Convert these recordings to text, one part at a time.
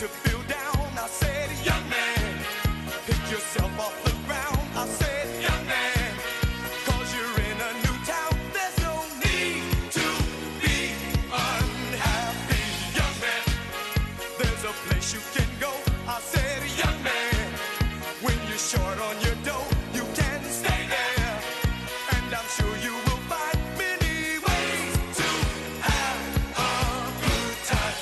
to feel down. I said, young man, pick yourself off the ground. I said, young man, cause you're in a new town. There's no need to be unhappy, young man. There's a place you can go. I said, young man, when you're short on your dough, you can stay there. And I'm sure you will find many ways to have a good time.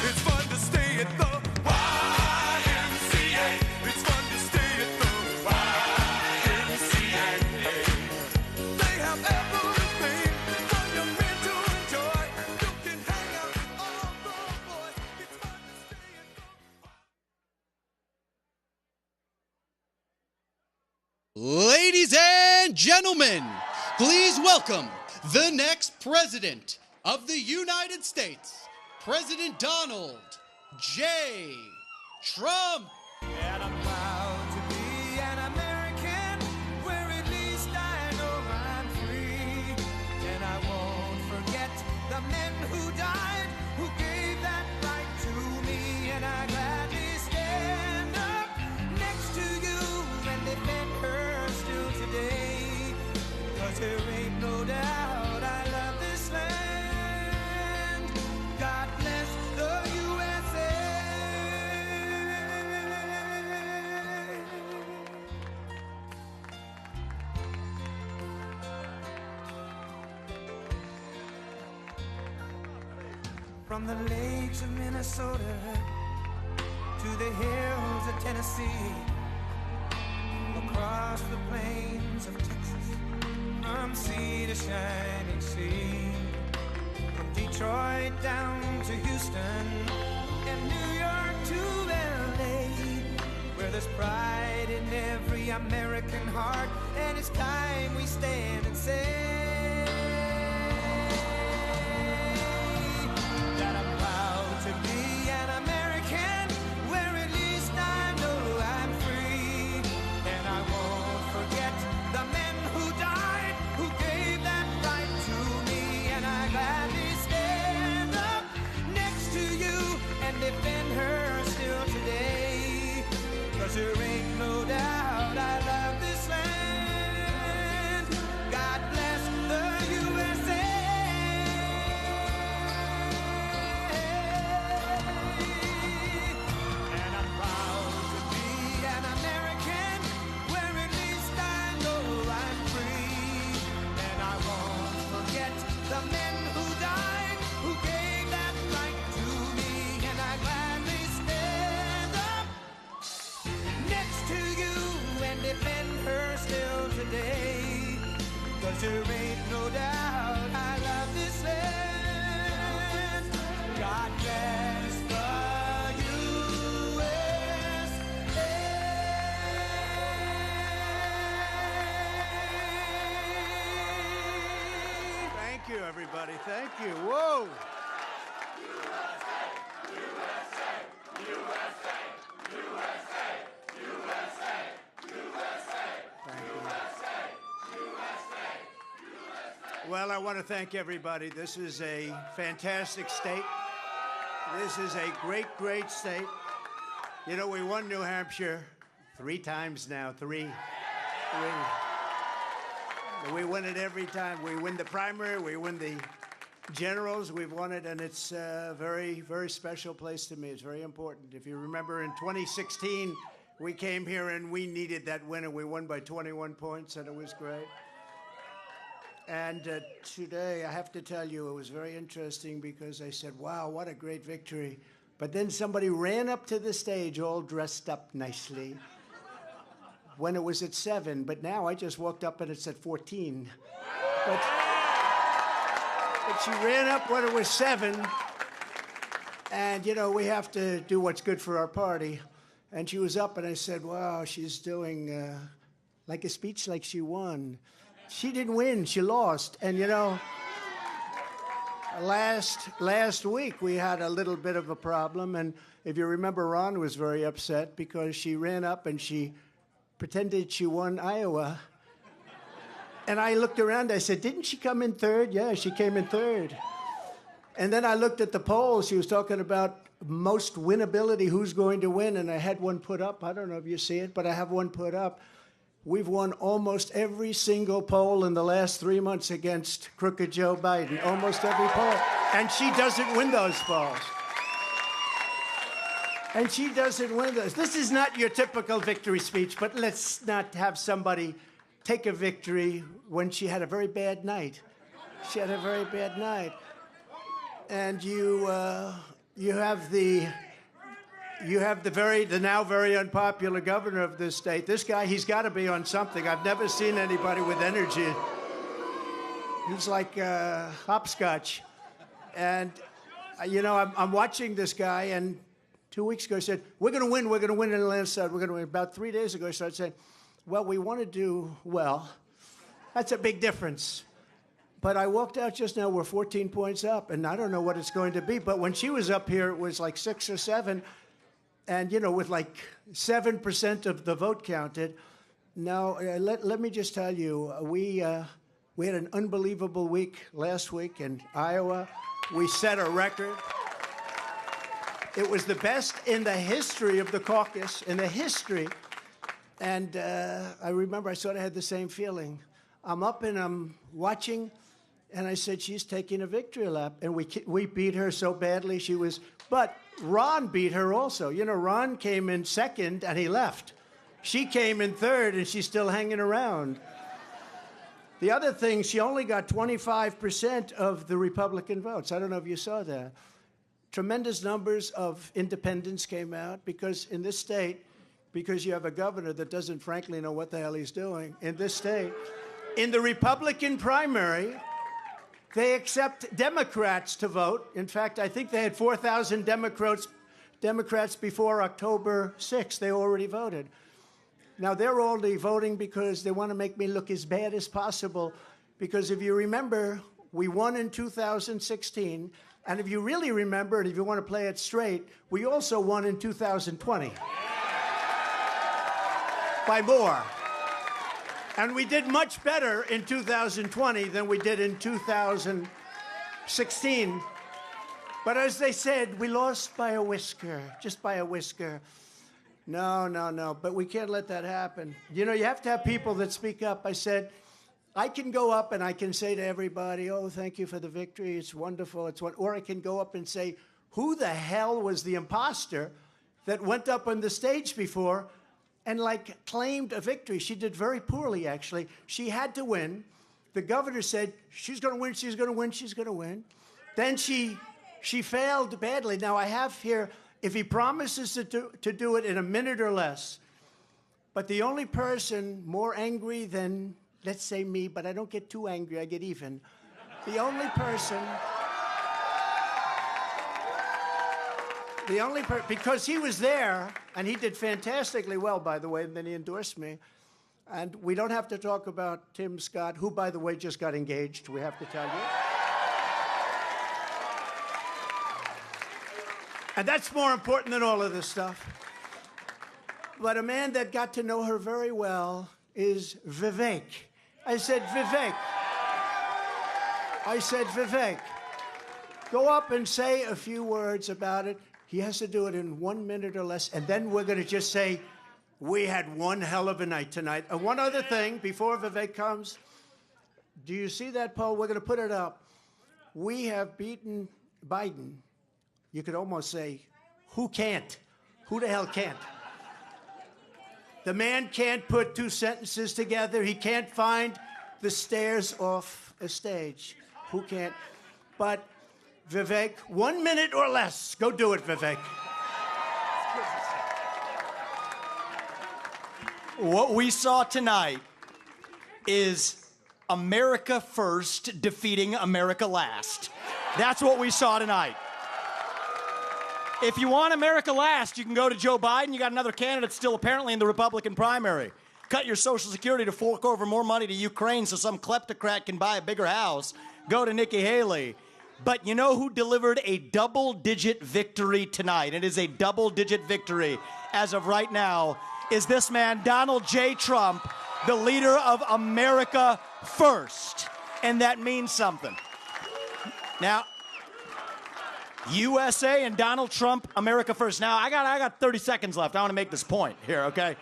It's fun to stay at the YMCA. It's fun to stay at the YMCA. They have everything for young men to enjoy. You can hang out with all the boys. It's fun to stay at the Ladies and gentlemen, please welcome the next president of the United States, President Donald J. Trump. And I'm proud to be an American, where at least I know I'm free. And I won't forget the men who died, who gave that right to me. And I gladly stand up next to you and defend her still today. Cause there ain't no doubt I love this land. God bless the USA. From the lakes of Minnesota to the hills of Tennessee, across the plains of Texas, from sea to shining sea, from Detroit down to Houston and New York to LA, where there's pride in every American heart, and it's time we stand and say that I'm proud to be an American, where at least I know I'm free. And I won't forget the men who died, who gave that right to me. And I gladly stand up next to you and defend her still today. Cause there ain't no doubt I love this land. God bless the USA. And I'm proud to be an American, where at least I know I'm free. And I won't forget the men who died, who gave that right to me. And I gladly stand up next to you and defend her still today. Cause there ain't no doubt I love this land. God bless the USA. Thank you, everybody. Thank you. Whoa. Well, I want to thank everybody. This is a fantastic state. This is a great, great state. You know, we won New Hampshire 3 times now. Three. We win it every time. We win the primary. We win the generals. We've won it, and it's a very, very special place to me. It's very important. If you remember, in 2016, we came here and we needed that win, and we won by 21 points, and it was great. And today, I have to tell you, it was very interesting because I said, wow, what a great victory. But then somebody ran up to the stage all dressed up nicely when it was at 7. But now I just walked up and it's at 14. But she ran up when it was 7. And, you know, we have to do what's good for our party. And she was up and I said, wow, she's doing like a speech like she won. She didn't win, she lost. And you know, last week we had a little bit of a problem, and if you remember, Ron was very upset because she ran up and she pretended she won Iowa. And I looked around, I said, didn't she come in 3rd? Yeah, she came in 3rd. And then I looked at the polls. She was talking about most winnability, who's going to win, and I had one put up. I don't know if you see it, but I have one put up. We've won almost every single poll in the last 3 months against crooked Joe Biden, almost every poll. And she doesn't win those polls. And she doesn't win those. This is not your typical victory speech, but let's not have somebody take a victory when she had a very bad night. She had a very bad night. And you have the now very unpopular governor of this state. This guy, he's got to be on something. I've never seen anybody with energy. He's like hopscotch. And, I'm watching this guy, and 2 weeks ago he said, we're going to win in the landslide, we're going to win. About 3 days ago he started saying, well, we want to do well. That's a big difference. But I walked out just now, we're 14 points up, and I don't know what it's going to be. But when she was up here, it was like 6 or 7, and, with like 7% of the vote counted. Now, let me just tell you, we had an unbelievable week last week in Iowa. We set a record. It was the best in the history of the caucus, in the history. And I remember I sort of had the same feeling. I'm up and I'm watching, and I said, she's taking a victory lap. And we beat her so badly. But Ron beat her also. Ron came in second, and he left. She came in third, and she's still hanging around. The other thing, she only got 25% of the Republican votes. I don't know if you saw that. Tremendous numbers of independents came out because in this state, because you have a governor that doesn't frankly know what the hell he's doing in this state, in the Republican primary, they accept Democrats to vote. In fact, I think they had 4,000 Democrats before October 6th. They already voted. Now, they're only voting because they want to make me look as bad as possible. Because if you remember, we won in 2016. And if you really remember, and if you want to play it straight, we also won in 2020. By more. And we did much better in 2020 than we did in 2016. But as they said, we lost by a whisker, just by a whisker. No. But we can't let that happen. You have to have people that speak up. I said, I can go up and I can say to everybody, oh, thank you for the victory. It's wonderful. Or I can go up and say, who the hell was the imposter that went up on the stage before and claimed a victory? She did very poorly, actually. She had to win. The governor said, she's going to win, she's going to win, she's going to win. Then she failed badly. Now, I have here, if he promises to do it in a minute or less, but the only person more angry than, let's say me, but I don't get too angry, I get even. The only person, because he was there, and he did fantastically well, by the way, and then he endorsed me. And we don't have to talk about Tim Scott, who, by the way, just got engaged, we have to tell you. And that's more important than all of this stuff. But a man that got to know her very well is Vivek. I said, Vivek, go up and say a few words about it. He has to do it in 1 minute or less, and then we're going to just say, we had one hell of a night tonight. And one other thing, before Vivek comes, do you see that poll? We're going to put it up. We have beaten Biden. You could almost say, who can't? Who the hell can't? The man can't put two sentences together. He can't find the stairs off a stage. Who can't? But Vivek, 1 minute or less. Go do it, Vivek. What we saw tonight is America first defeating America last. That's what we saw tonight. If you want America last, you can go to Joe Biden. You got another candidate still apparently in the Republican primary. Cut your Social Security to fork over more money to Ukraine so some kleptocrat can buy a bigger house. Go to Nikki Haley. But you know who delivered a double-digit victory tonight? It is a double-digit victory as of right now. Is this man, Donald J. Trump, the leader of America First. And that means something. Now, USA and Donald Trump, America first. Now, I got 30 seconds left. I want to make this point here, okay?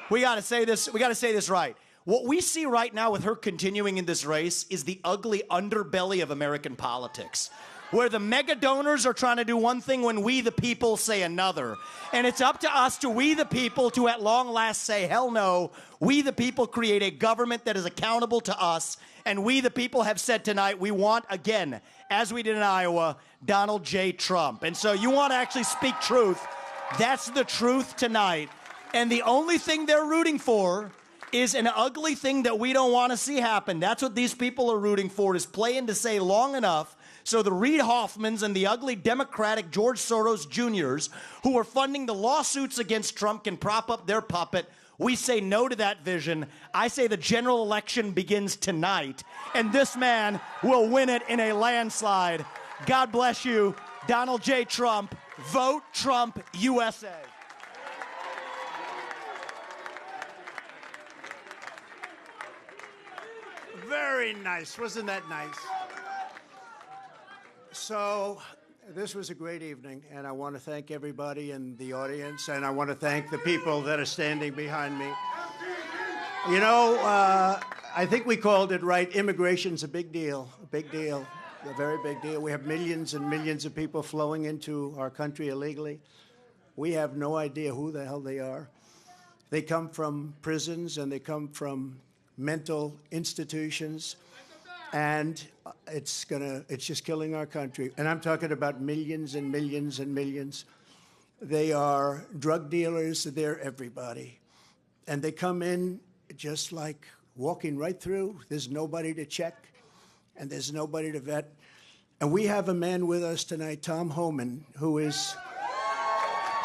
We got to say this right. What we see right now with her continuing in this race is the ugly underbelly of American politics, where the mega donors are trying to do one thing when we, the people, say another. And it's up to us, we, the people, to at long last say, hell no. We, the people, create a government that is accountable to us. And we, the people, have said tonight, we want, again, as we did in Iowa, Donald J. Trump. And so you want to actually speak truth. That's the truth tonight. And the only thing they're rooting for is an ugly thing that we don't want to see happen. That's what these people are rooting for, is playing to say long enough so the Reid Hoffmans and the ugly Democratic George Soros Jr.'s who are funding the lawsuits against Trump can prop up their puppet. We say no to that vision. I say the general election begins tonight, and this man will win it in a landslide. God bless you, Donald J. Trump. Vote Trump, USA. Very nice. Wasn't that nice? So this was a great evening, and I want to thank everybody in the audience, and I want to thank the people that are standing behind me. You know, I think we called it right. Immigration's a big deal, a very big deal. We have millions and millions of people flowing into our country illegally. We have no idea who the hell they are. They come from prisons, and they come from mental institutions, and it's just killing our country. And I'm talking about millions and millions and millions. They are drug dealers. They're everybody. And they come in just like walking right through. There's nobody to check, and there's nobody to vet. And we have a man with us tonight, Tom Homan, who is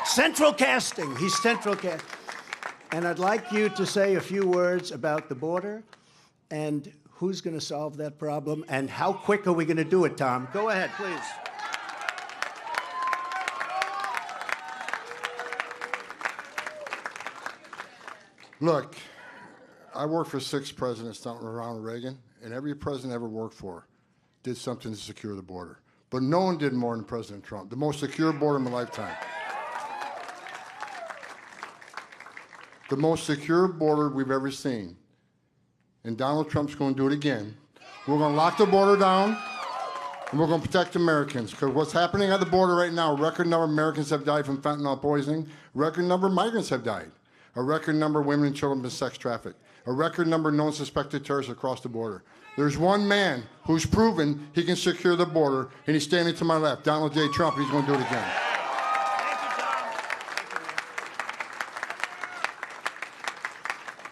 central casting. He's central casting. And I'd like you to say a few words about the border and who's going to solve that problem and how quick are we going to do it, Tom? Go ahead, please. Look, I worked for 6 presidents down around Reagan, and every president I ever worked for did something to secure the border. But no one did more than President Trump, the most secure border in my lifetime. The most secure border we've ever seen. And Donald Trump's going to do it again. We're going to lock the border down, and we're going to protect Americans. Because what's happening at the border right now, a record number of Americans have died from fentanyl poisoning. A record number of migrants have died. A record number of women and children have been sex trafficked. A record number of known suspected terrorists across the border. There's one man who's proven he can secure the border, and he's standing to my left, Donald J. Trump. He's going to do it again.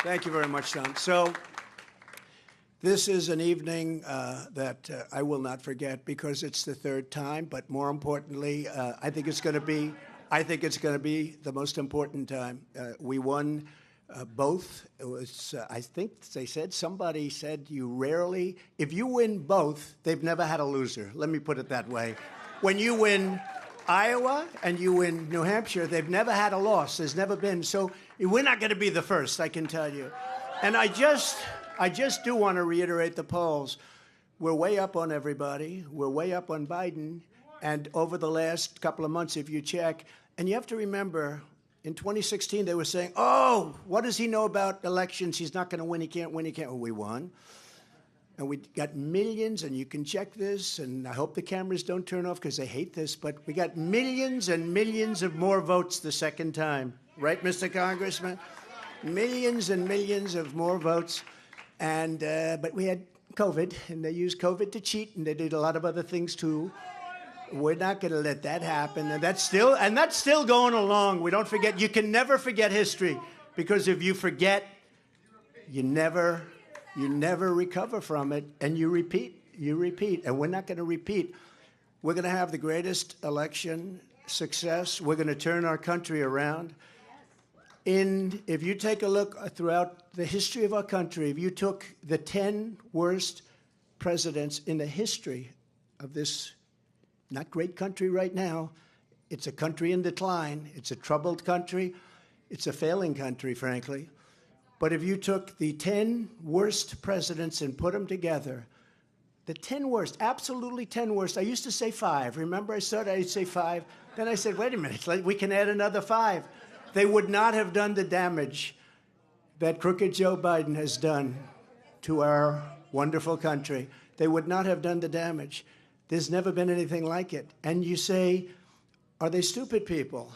Thank you very much, Tom. So this is an evening that I will not forget because it's the 3rd time. But more importantly, I think it's going to be the most important time. We won both. It was I think somebody said you rarely, if you win both, they've never had a loser. Let me put it that way. When you win Iowa and you win New Hampshire, they've never had a loss. There's never been. So we're not going to be the first, I can tell you. And I just do want to reiterate the polls. We're way up on everybody. We're way up on Biden. And over the last couple of months, if you check, and you have to remember, in 2016, they were saying, oh, what does he know about elections? He's not going to win. He can't win. He can't. Well, we won. And we got millions, and you can check this, and I hope the cameras don't turn off because they hate this, but we got millions and millions of more votes the second time. Right, Mr. Congressman? Millions and millions of more votes. And but we had COVID, and they used COVID to cheat, and they did a lot of other things, too. We're not going to let that happen. And that's still going along. We don't forget. You can never forget history, because if you forget, you never recover from it, and you repeat, and we're not going to repeat. We're going to have the greatest election success. We're going to turn our country around. If you take a look throughout the history of our country, if you took the 10 worst presidents in the history of this not great country right now, it's a country in decline, it's a troubled country, it's a failing country, frankly. But if you took the 10 worst presidents and put them together, The 10 worst, absolutely 10 worst. I used to say 5. Remember, I started, I'd say 5. Then I said, wait a minute, we can add another 5. They would not have done the damage that crooked Joe Biden has done to our wonderful country. They would not have done the damage. There's never been anything like it. And you say, are they stupid people?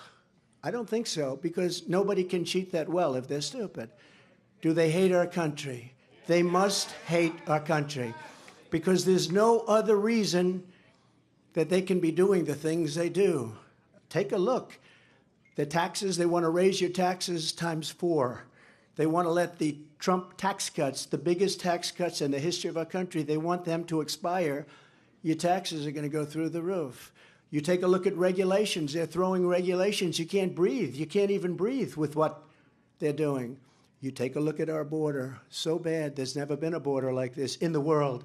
I don't think so, because nobody can cheat that well if they're stupid. Do they hate our country? They must hate our country, because there's no other reason that they can be doing the things they do. Take a look. The taxes, they want to raise your taxes times 4. They want to let the Trump tax cuts, the biggest tax cuts in the history of our country, they want them to expire. Your taxes are going to go through the roof. You take a look at regulations. They're throwing regulations. You can't breathe. You can't even breathe with what they're doing. You take a look at our border. So bad. There's never been a border like this in the world.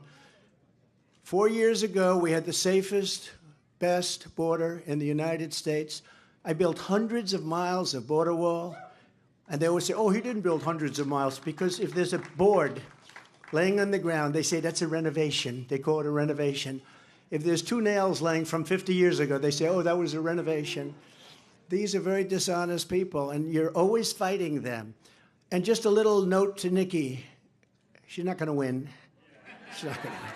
4 years ago, we had the safest, best border in the United States. I built hundreds of miles of border wall. And they always say, oh, he didn't build hundreds of miles, because if there's a board laying on the ground, they say that's a renovation. They call it a renovation. If there's 2 nails laying from 50 years ago, they say, oh, that was a renovation. These are very dishonest people, and you're always fighting them. And just a little note to Nikki. She's not going to win. She's not going to win.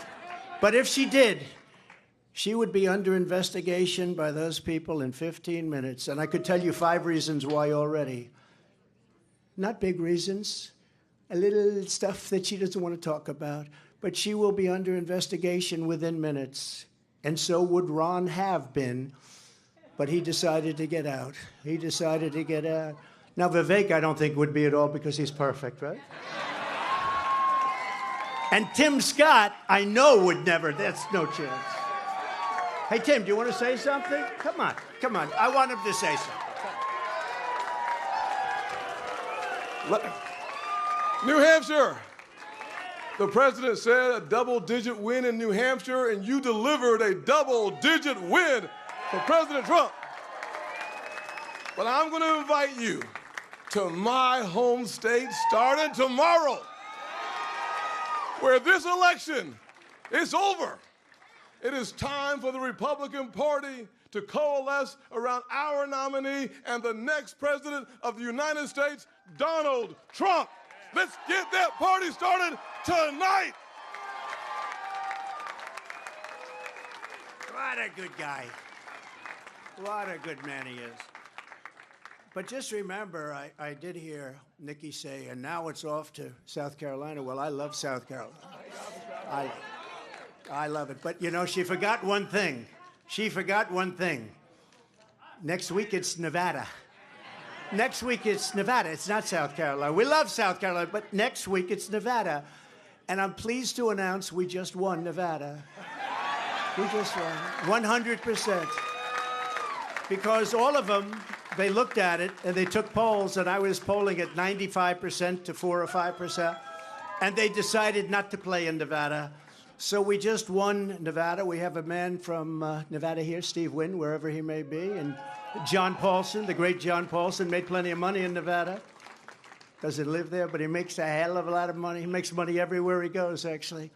But if she did, she would be under investigation by those people in 15 minutes. And I could tell you 5 reasons why already. Not big reasons, a little stuff that she doesn't want to talk about. But she will be under investigation within minutes. And so would Ron have been. But he decided to get out. He decided to get out. Now, Vivek, I don't think would be at all, because he's perfect, right? And Tim Scott, I know would never. That's no chance. Hey, Tim, do you want to say something? Come on, come on. I want him to say something. New Hampshire. The president said a double-digit win in New Hampshire, and you delivered a double-digit win for President Trump. But I'm going to invite you to my home state starting tomorrow, where this election is over. It is time for the Republican Party to coalesce around our nominee and the next president of the United States, Donald Trump. Let's get that party started tonight. What a good guy. What a good man he is. But just remember, I did hear Nikki say, and now it's off to South Carolina. Well, I love South Carolina. I love it. But, you know, she forgot one thing. She forgot one thing. Next week, it's Nevada. Next week, it's Nevada. It's not South Carolina. We love South Carolina, but next week, it's Nevada. And I'm pleased to announce we just won Nevada. We just won 100%. Because all of them, they looked at it, and they took polls, and I was polling at 95% to 4 or 5%, and they decided not to play in Nevada. So we just won Nevada. We have a man from Nevada here, Steve Wynn, wherever he may be, and John Paulson, the great John Paulson, made plenty of money in Nevada. Doesn't live there, but he makes a hell of a lot of money. He makes money everywhere he goes, actually.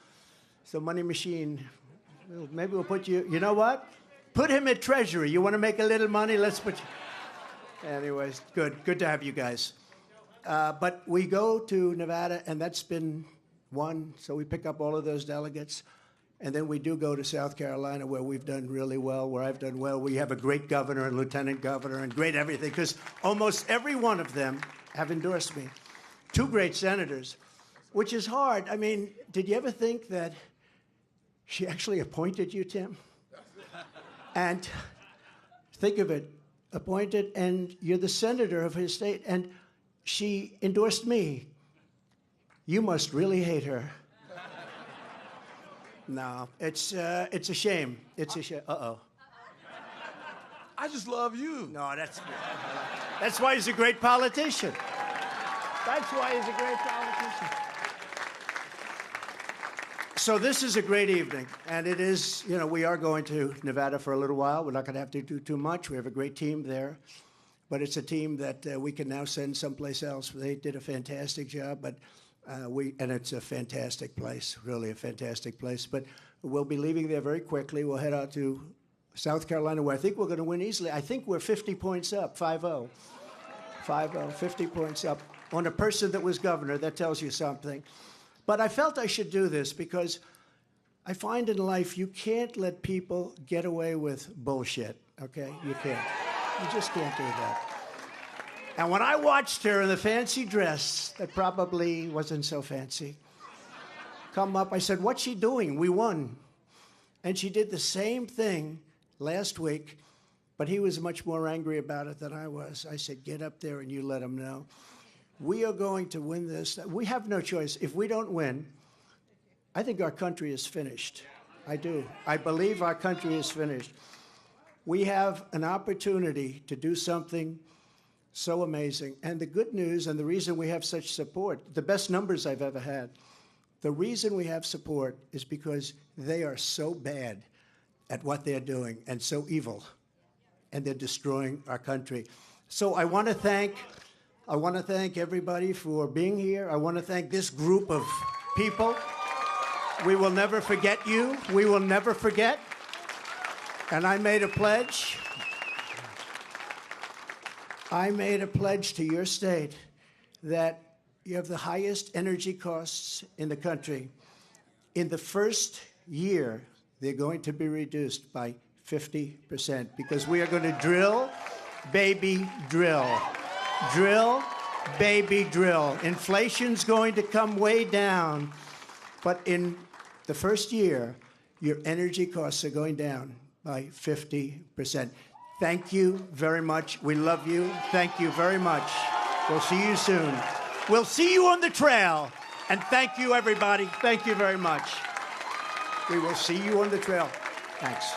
It's a money machine. Maybe we'll put you, you know what? Put him at Treasury. You want to make a little money? Let's put you. Anyways, good to have you guys. But we go to Nevada, and that's been won, so we pick up all of those delegates. And then we do go to South Carolina, where we've done really well, where I've done well. We have a great governor and lieutenant governor and great everything, because almost every one of them have endorsed me. 2 great senators, which is hard. I mean, did you ever think that she actually appointed you, Tim? And think of it, appointed, and you're the senator of his state, and she endorsed me. You must really hate her. No, it's a shame. It's a shame. Uh-oh. I just love you. No, that's why he's a great politician. That's why he's a great politician. So this is a great evening, and it is, you know, we are going to Nevada for a little while. We're not going to have to do too much. We have a great team there, but it's a team that we can now send someplace else. They did a fantastic job, but and it's a fantastic place, really a fantastic place. But We'll be leaving there very quickly. We'll head out to South Carolina, where I think we're going to win easily. I think we're 50 points up, 5-0. 5-0, 50 points up on a person that was governor. That tells you something. But I felt I should do this because I find in life you can't let people get away with bullshit, okay? You can't. You just can't do that. And when I watched her in the fancy dress that probably wasn't so fancy come up, I said, what's she doing? We won. And she did the same thing last week, but he was much more angry about it than I was. I said, get up there and you let him know. We are going to win this. We have no choice. If we don't win, I think our country is finished. I do. I believe our country is finished. We have an opportunity to do something so amazing. And the good news and the reason we have such support, the best numbers I've ever had, the reason we have support is because they are so bad at what they're doing and so evil, and they're destroying our country. So I want to thank everybody for being here. I want to thank this group of people. We will never forget you. We will never forget. And I made a pledge. I made a pledge to your state that you have the highest energy costs in the country. In the first year, they're going to be reduced by 50% because we are going to drill, baby, drill. Drill, baby, drill. Inflation's going to come way down, but in the first year, your energy costs are going down by 50%. Thank you very much. We love you. Thank you very much. We'll see you soon. We'll see you on the trail. And thank you, everybody. Thank you very much. We will see you on the trail. Thanks.